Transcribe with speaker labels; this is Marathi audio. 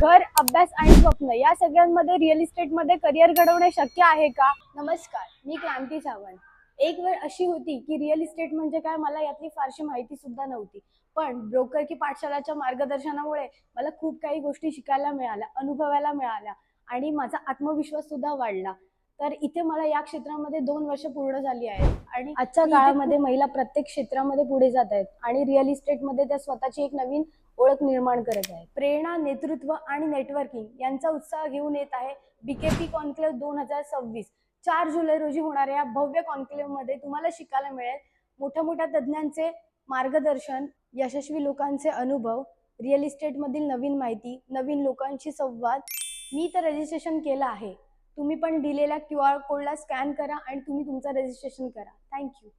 Speaker 1: घर, अभ्यास आणि स्वप्न या सगळ्यांमध्ये रिअल इस्टेटमध्ये करिअर घडवणे शक्य आहे का? नमस्कार, मी क्रांती सावंत. एक वेळ अशी होती की रिअल इस्टेट म्हणजे काय मला यातली फारशी माहिती सुद्धा नव्हती. पण ब्रोकर की पाठशालाच्या मार्गदर्शनामुळे मला खूप काही गोष्टी शिकायला मिळाल्या, अनुभवायला मिळाल्या आणि माझा आत्मविश्वास सुद्धा वाढला. तर इथे मला या क्षेत्रामध्ये 2 वर्ष पूर्ण झाली आहेत आणि आजच्या काळामध्ये महिला प्रत्येक क्षेत्रामध्ये पुढे जात आहेत आणि रिअल इस्टेटमध्ये त्या स्वतःची एक नवीन ओळख निर्माण करत आहे. प्रेरणा, नेतृत्व आणि नेटवर्किंग यांचा उत्साह घेऊन येत आहे बीकेपी कॉन्क्लेव्ह 2026. 4 जुलै रोजी होणाऱ्या या भव्य कॉन्क्लेव्हमध्ये तुम्हाला शिकायला मिळेल मोठ्या मोठ्या तज्ज्ञांचे मार्गदर्शन, यशस्वी लोकांचे अनुभव, रिअल इस्टेटमधील नवीन माहिती, नवीन लोकांशी संवाद. मी तर रजिस्ट्रेशन केलं आहे. तुम्ही पण दिलेल्या QR कोडला स्कॅन करा आणि तुम्ही तुमचं रजिस्ट्रेशन करा. थँक्यू.